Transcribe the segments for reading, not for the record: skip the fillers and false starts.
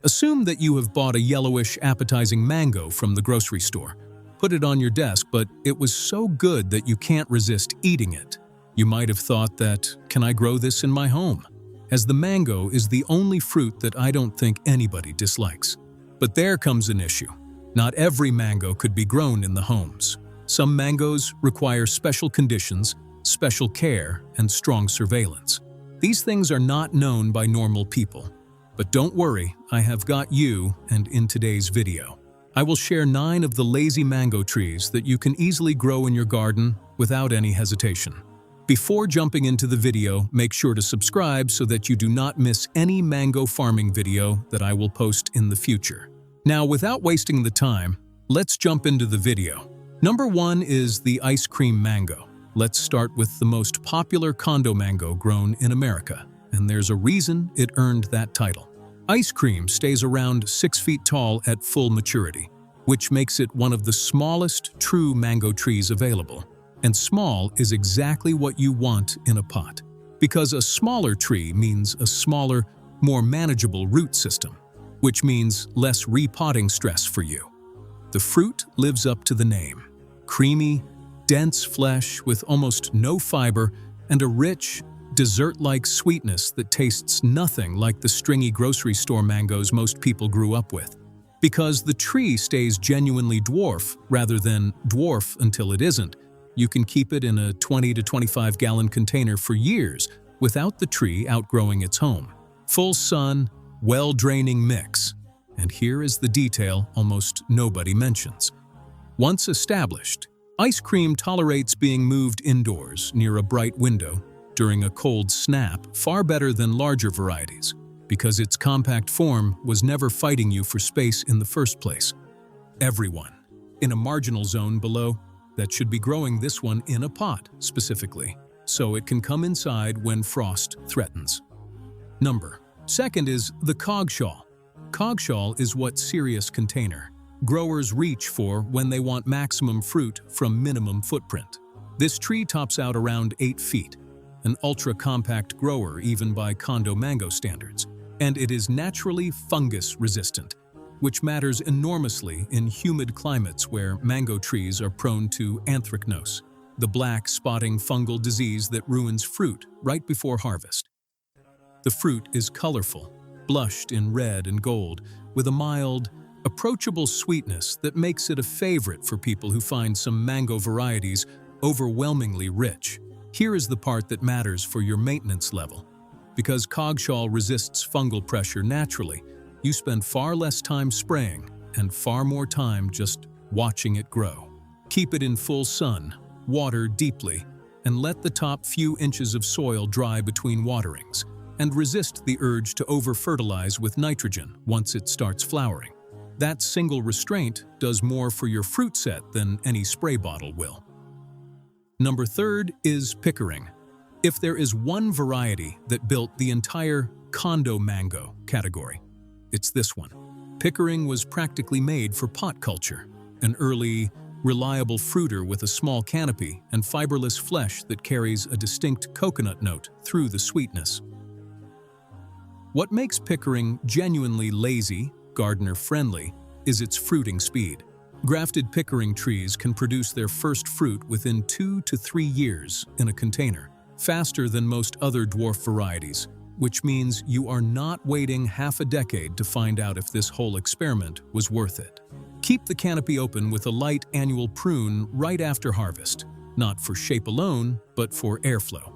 Assume that you have bought a yellowish, appetizing mango from the grocery store. Put it on your desk, but it was so good that you can't resist eating it. You might have thought that, can I grow this in my home? As the mango is the only fruit that I don't think anybody dislikes. But there comes an issue. Not every mango could be grown in the homes. Some mangoes require special conditions, special care, and strong surveillance. These things are not known by normal people. But don't worry, I have got you, and in today's video, I will share 9 of the lazy mango trees that you can easily grow in your garden without any hesitation. Before jumping into the video, make sure to subscribe so that you do not miss any mango farming video that I will post in the future. Now, without wasting the time, let's jump into the video. Number 1 is the ice cream mango. Let's start with the most popular condo mango grown in America, and there's a reason it earned that title. Ice cream stays around 6 feet tall at full maturity, which makes it one of the smallest true mango trees available. And small is exactly what you want in a pot, because a smaller tree means a smaller, more manageable root system, which means less repotting stress for you. The fruit lives up to the name. Creamy, dense flesh with almost no fiber and a rich, dessert-like sweetness that tastes nothing like the stringy grocery store mangoes most people grew up with. Because the tree stays genuinely dwarf rather than dwarf until it isn't, you can keep it in a 20 to 25 gallon container for years without the tree outgrowing its home. Full sun, well-draining mix. And here is the detail almost nobody mentions. Once established, ice cream tolerates being moved indoors near a bright window during a cold snap far better than larger varieties, because its compact form was never fighting you for space in the first place. Everyone, in a marginal zone below, that should be growing this one in a pot specifically, so it can come inside when frost threatens. Number 2 is the Cogshall. Cogshall is what serious container growers reach for when they want maximum fruit from minimum footprint. This tree tops out around 8 feet, an ultra-compact grower even by condo mango standards, and it is naturally fungus-resistant, which matters enormously in humid climates where mango trees are prone to anthracnose, the black spotting fungal disease that ruins fruit right before harvest. The fruit is colorful, blushed in red and gold, with a mild, approachable sweetness that makes it a favorite for people who find some mango varieties overwhelmingly rich. Here is the part that matters for your maintenance level. Because Cogshall resists fungal pressure naturally, you spend far less time spraying and far more time just watching it grow. Keep it in full sun, water deeply, and let the top few inches of soil dry between waterings, and resist the urge to over-fertilize with nitrogen once it starts flowering. That single restraint does more for your fruit set than any spray bottle will. Number 3 is Pickering. If there is one variety that built the entire condo mango category, it's this one. Pickering was practically made for pot culture, an early, reliable fruiter with a small canopy and fiberless flesh that carries a distinct coconut note through the sweetness. What makes Pickering genuinely lazy, gardener-friendly, is its fruiting speed. Grafted Pickering trees can produce their first fruit within 2 to 3 years in a container, faster than most other dwarf varieties, which means you are not waiting half a decade to find out if this whole experiment was worth it. Keep the canopy open with a light annual prune right after harvest, not for shape alone, but for airflow,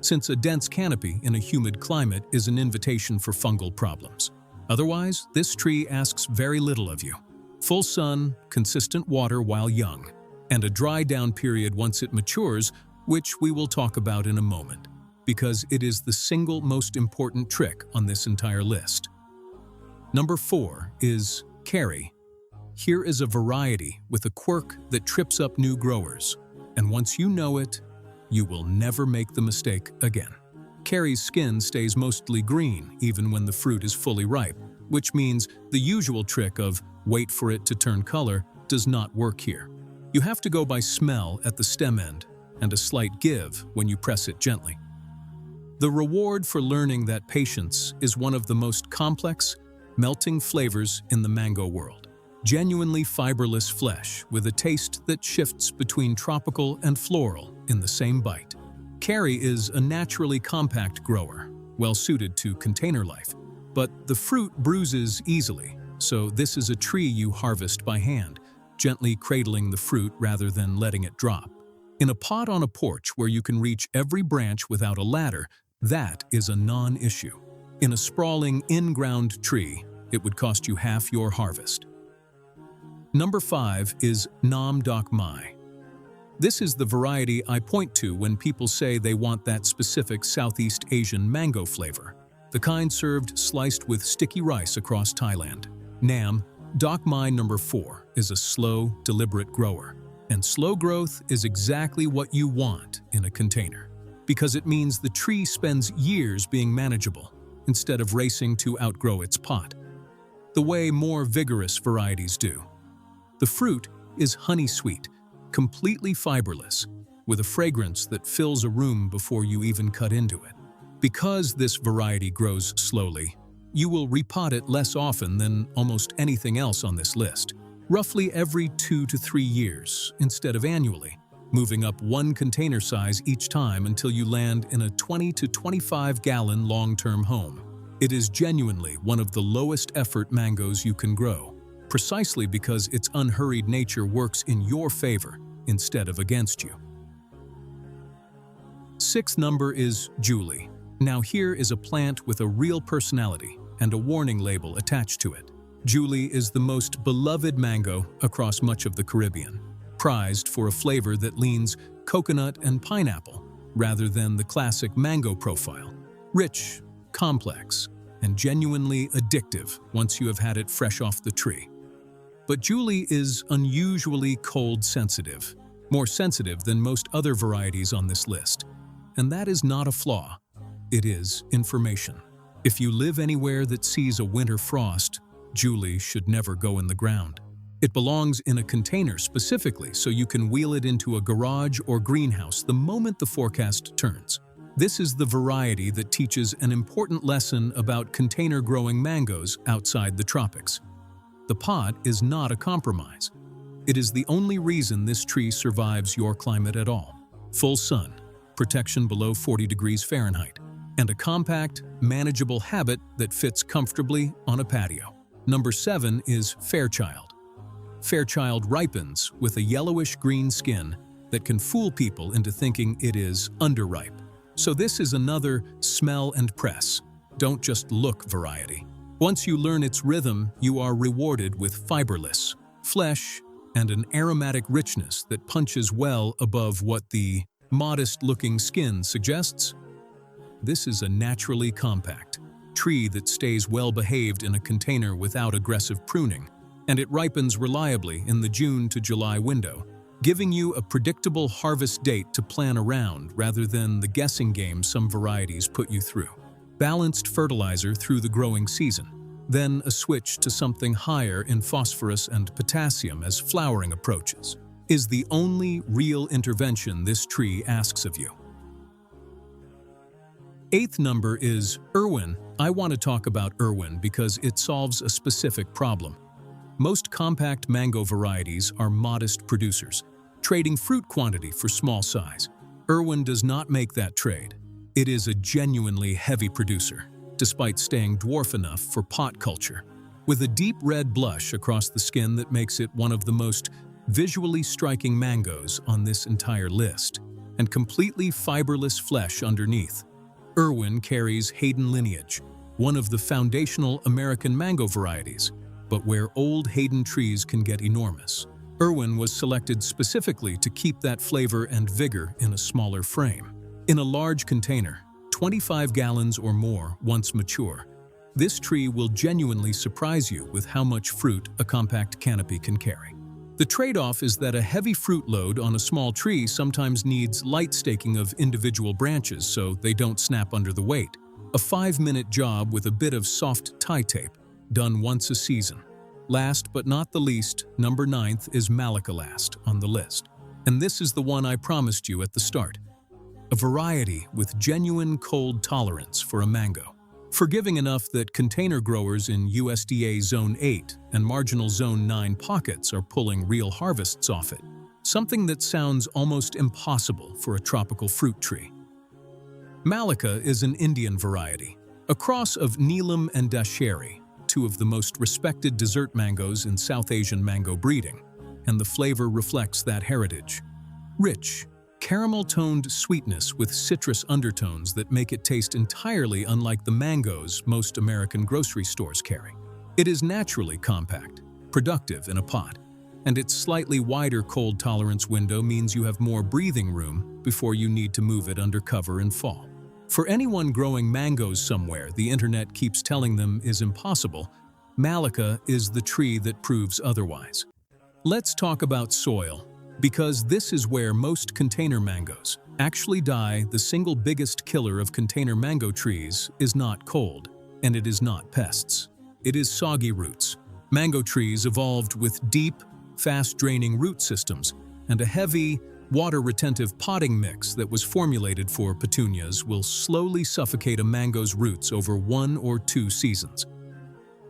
since a dense canopy in a humid climate is an invitation for fungal problems. Otherwise, this tree asks very little of you. Full sun, consistent water while young, and a dry down period once it matures, which we will talk about in a moment, because it is the single most important trick on this entire list. Number 4 is Carrie. Here is a variety with a quirk that trips up new growers, and once you know it, you will never make the mistake again. Carrie's skin stays mostly green even when the fruit is fully ripe, which means the usual trick of wait for it to turn color does not work here. You have to go by smell at the stem end and a slight give when you press it gently. The reward for learning that patience is one of the most complex melting flavors in the mango world. Genuinely fiberless flesh with a taste that shifts between tropical and floral in the same bite. Carrie is a naturally compact grower, well suited to container life, but the fruit bruises easily, so this is a tree you harvest by hand, gently cradling the fruit rather than letting it drop. In a pot on a porch where you can reach every branch without a ladder, that is a non-issue. In a sprawling in-ground tree, it would cost you half your harvest. Number 5 is Doc Mai. This is the variety I point to when people say they want that specific Southeast Asian mango flavor, the kind served sliced with sticky rice across Thailand. Doc Mai number 4 is a slow, deliberate grower, and slow growth is exactly what you want in a container, because it means the tree spends years being manageable instead of racing to outgrow its pot, the way more vigorous varieties do. The fruit is honey-sweet, completely fiberless, with a fragrance that fills a room before you even cut into it. Because this variety grows slowly, you will repot it less often than almost anything else on this list, roughly every 2 to 3 years instead of annually, moving up 1 container size each time until you land in a 20 to 25-gallon long-term home. It is genuinely one of the lowest-effort mangoes you can grow, precisely because its unhurried nature works in your favor instead of against you. 6th number is Julie. Now here is a plant with a real personality and a warning label attached to it. Julie is the most beloved mango across much of the Caribbean, prized for a flavor that leans coconut and pineapple rather than the classic mango profile. Rich, complex, and genuinely addictive once you have had it fresh off the tree. But Julie is unusually cold-sensitive, more sensitive than most other varieties on this list. And that is not a flaw, it is information. If you live anywhere that sees a winter frost, Julie should never go in the ground. It belongs in a container specifically so you can wheel it into a garage or greenhouse the moment the forecast turns. This is the variety that teaches an important lesson about container-growing mangoes outside the tropics. The pot is not a compromise. It is the only reason this tree survives your climate at all. Full sun, protection below 40 degrees Fahrenheit, and a compact, manageable habit that fits comfortably on a patio. Number 7 is Fairchild. Fairchild ripens with a yellowish-green skin that can fool people into thinking it is underripe. So this is another smell and press, don't just look variety. Once you learn its rhythm, you are rewarded with fiberless flesh and an aromatic richness that punches well above what the modest-looking skin suggests. This is a naturally compact tree that stays well-behaved in a container without aggressive pruning, and it ripens reliably in the June to July window, giving you a predictable harvest date to plan around rather than the guessing game some varieties put you through. Balanced fertilizer through the growing season, then a switch to something higher in phosphorus and potassium as flowering approaches, is the only real intervention this tree asks of you. 8th number is Irwin. I want to talk about Irwin because it solves a specific problem. Most compact mango varieties are modest producers, trading fruit quantity for small size. Irwin does not make that trade. It is a genuinely heavy producer, despite staying dwarf enough for pot culture, with a deep red blush across the skin that makes it one of the most visually striking mangoes on this entire list, and completely fiberless flesh underneath. Irwin carries Hayden lineage, one of the foundational American mango varieties, but where old Hayden trees can get enormous. Irwin was selected specifically to keep that flavor and vigor in a smaller frame. In a large container, 25 gallons or more once mature, this tree will genuinely surprise you with how much fruit a compact canopy can carry. The trade-off is that a heavy fruit load on a small tree sometimes needs light staking of individual branches so they don't snap under the weight. A 5-minute job with a bit of soft tie tape, done once a season. Last but not the least, number 9th is Mallika on the list. And this is the one I promised you at the start. A variety with genuine cold tolerance for a mango. forgiving enough that container growers in USDA Zone 8 and marginal Zone 9 pockets are pulling real harvests off it, something that sounds almost impossible for a tropical fruit tree. Mallika is an Indian variety, a cross of Neelam and Dasheri, two of the most respected dessert mangoes in South Asian mango breeding, and the flavor reflects that heritage. Rich, caramel-toned sweetness with citrus undertones that make it taste entirely unlike the mangoes most American grocery stores carry. It is naturally compact, productive in a pot, and its slightly wider cold tolerance window means you have more breathing room before you need to move it under cover in fall. For anyone growing mangoes somewhere the internet keeps telling them is impossible, Mallika is the tree that proves otherwise. Let's talk about soil, because this is where most container mangoes actually die. The single biggest killer of container mango trees is not cold, and it is not pests. It is soggy roots. Mango trees evolved with deep, fast-draining root systems, and a heavy, water-retentive potting mix that was formulated for petunias will slowly suffocate a mango's roots over 1 or 2 seasons.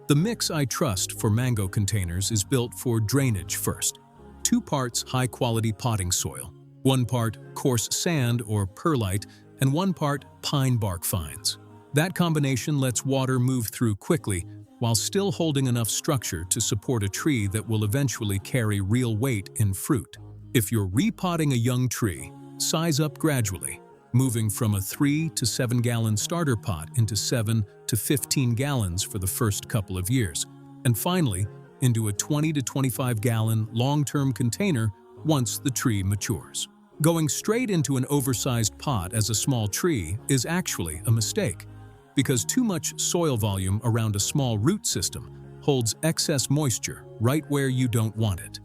The mix I trust for mango containers is built for drainage first. 2 parts high-quality potting soil, 1 part coarse sand or perlite, and 1 part pine bark fines. That combination lets water move through quickly while still holding enough structure to support a tree that will eventually carry real weight in fruit. If you're repotting a young tree, size up gradually, moving from a 3 to 7 gallon starter pot into 7 to 15 gallons for the first couple of years, and finally, into a 20 to 25 gallon long-term container once the tree matures. Going straight into an oversized pot as a small tree is actually a mistake, because too much soil volume around a small root system holds excess moisture right where you don't want it.